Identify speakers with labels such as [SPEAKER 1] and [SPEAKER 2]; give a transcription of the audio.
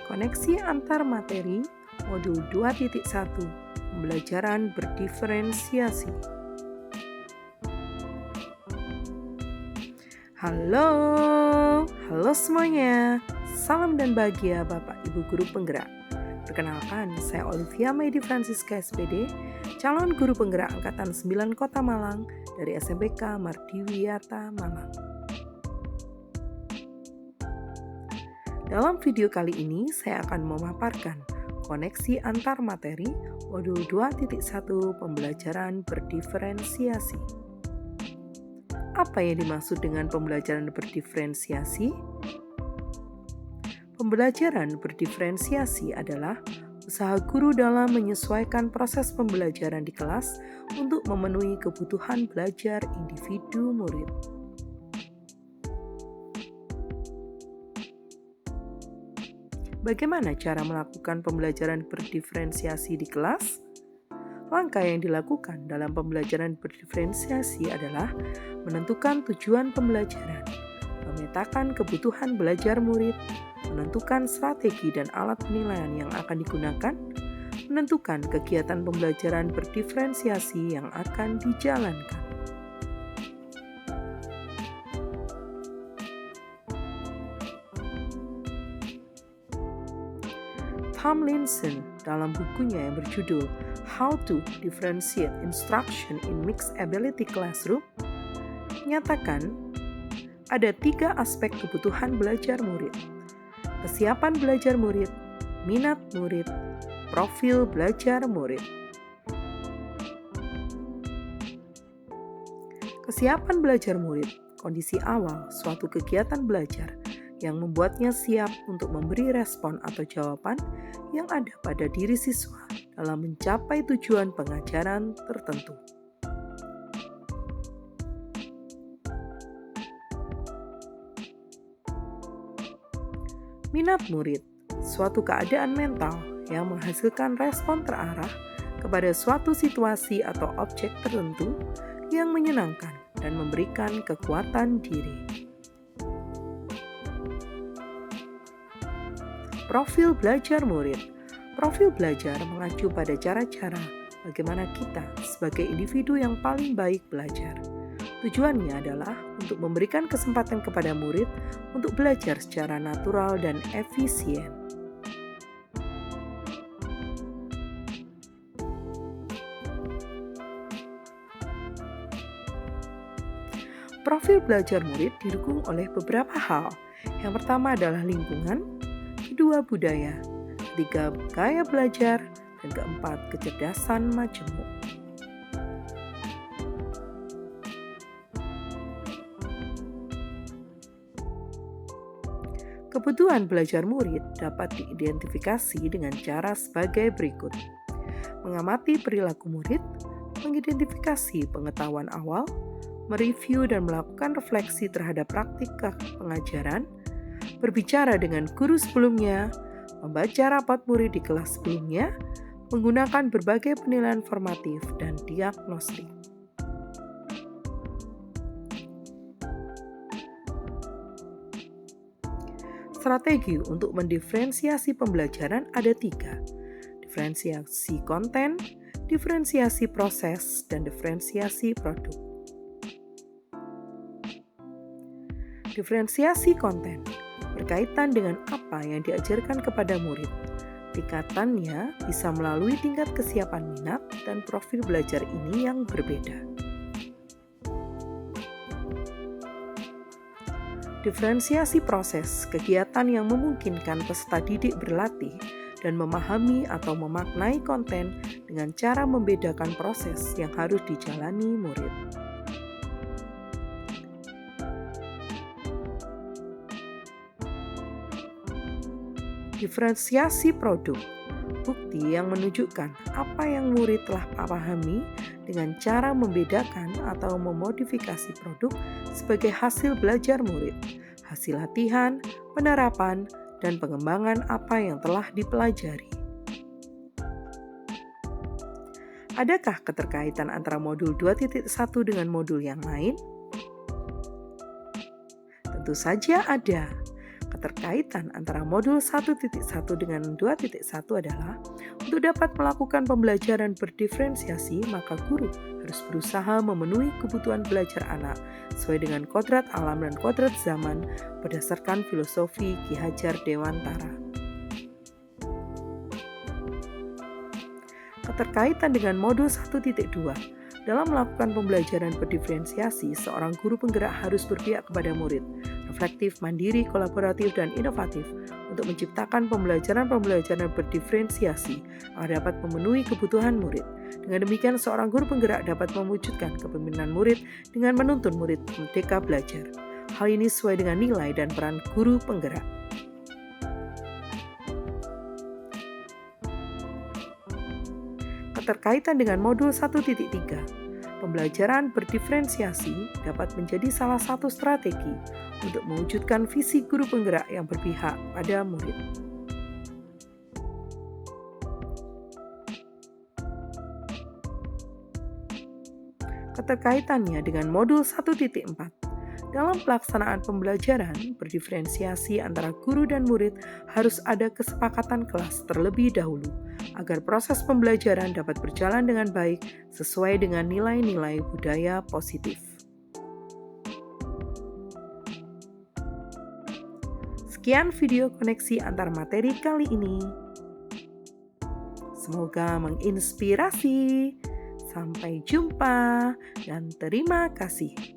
[SPEAKER 1] Koneksi antar materi modul 2.1 Pembelajaran berdiferensiasi. Halo semuanya. Salam dan bahagia Bapak Ibu Guru Penggerak. Perkenalkan, saya Olivia Maidi Francisca SPD, calon guru penggerak Angkatan 9 Kota Malang dari SMPK Mardiwiyata Malang. Dalam video kali ini, saya akan memaparkan koneksi antar materi modul 2.1 Pembelajaran berdiferensiasi. Apa yang dimaksud dengan pembelajaran berdiferensiasi? Pembelajaran berdiferensiasi adalah usaha guru dalam menyesuaikan proses pembelajaran di kelas untuk memenuhi kebutuhan belajar individu murid. Bagaimana cara melakukan pembelajaran berdiferensiasi di kelas? Langkah yang dilakukan dalam pembelajaran berdiferensiasi adalah menentukan tujuan pembelajaran, memetakan kebutuhan belajar murid, menentukan strategi dan alat penilaian yang akan digunakan, menentukan kegiatan pembelajaran berdiferensiasi yang akan dijalankan. Tomlinson dalam bukunya yang berjudul How to Differentiate Instruction in Mixed Ability Classroom menyatakan ada 3 aspek kebutuhan belajar murid: kesiapan belajar murid, minat murid, profil belajar murid. Kesiapan belajar murid, kondisi awal suatu kegiatan belajar yang membuatnya siap untuk memberi respon atau jawaban yang ada pada diri siswa dalam mencapai tujuan pengajaran tertentu. Minat murid, suatu keadaan mental yang menghasilkan respon terarah kepada suatu situasi atau objek tertentu yang menyenangkan dan memberikan kekuatan diri. Profil belajar murid. Profil belajar mengacu pada cara-cara bagaimana kita sebagai individu yang paling baik belajar. Tujuannya adalah untuk memberikan kesempatan kepada murid untuk belajar secara natural dan efisien. Profil belajar murid didukung oleh beberapa hal. Yang pertama adalah lingkungan, kedua budaya, ketiga gaya belajar, dan keempat kecerdasan majemuk. Kebutuhan belajar murid dapat diidentifikasi dengan cara sebagai berikut: mengamati perilaku murid, mengidentifikasi pengetahuan awal, mereview dan melakukan refleksi terhadap praktik pengajaran, berbicara dengan guru sebelumnya, membaca rapat murid di kelas sebelumnya, menggunakan berbagai penilaian formatif dan diagnostik. Strategi untuk mendiferensiasi pembelajaran ada 3: diferensiasi konten, diferensiasi proses, dan diferensiasi produk. Diferensiasi konten berkaitan dengan apa yang diajarkan kepada murid. Tingkatannya bisa melalui tingkat kesiapan minat dan profil belajar ini yang berbeda. Diferensiasi proses, kegiatan yang memungkinkan peserta didik berlatih dan memahami atau memaknai konten dengan cara membedakan proses yang harus dijalani murid. Diferensiasi produk, bukti yang menunjukkan apa yang murid telah pahami dengan cara membedakan atau memodifikasi produk sebagai hasil belajar murid, hasil latihan, penerapan, dan pengembangan apa yang telah dipelajari. Adakah keterkaitan antara modul 2.1 dengan modul yang lain? Tentu saja ada. Keterkaitan antara modul 1.1 dengan 2.1 adalah untuk dapat melakukan pembelajaran berdiferensiasi, maka guru harus berusaha memenuhi kebutuhan belajar anak sesuai dengan kodrat alam dan kodrat zaman berdasarkan filosofi Ki Hajar Dewantara. Keterkaitan dengan modul 1.2. Dalam melakukan pembelajaran berdiferensiasi, seorang guru penggerak harus berpihak kepada murid, reflektif, mandiri, kolaboratif, dan inovatif untuk menciptakan pembelajaran-pembelajaran berdiferensiasi agar dapat memenuhi kebutuhan murid. Dengan demikian, seorang guru penggerak dapat mewujudkan kepemimpinan murid dengan menuntun murid merdeka belajar. Hal ini sesuai dengan nilai dan peran guru penggerak. Keterkaitan dengan modul 1.3, pembelajaran berdiferensiasi dapat menjadi salah satu strategi untuk mewujudkan visi guru penggerak yang berpihak pada murid. Keterkaitannya dengan modul 1.4. Dalam pelaksanaan pembelajaran berdiferensiasi antara guru dan murid harus ada kesepakatan kelas terlebih dahulu agar proses pembelajaran dapat berjalan dengan baik sesuai dengan nilai-nilai budaya positif. Sekian video koneksi antar materi kali ini. Semoga menginspirasi. Sampai jumpa dan terima kasih.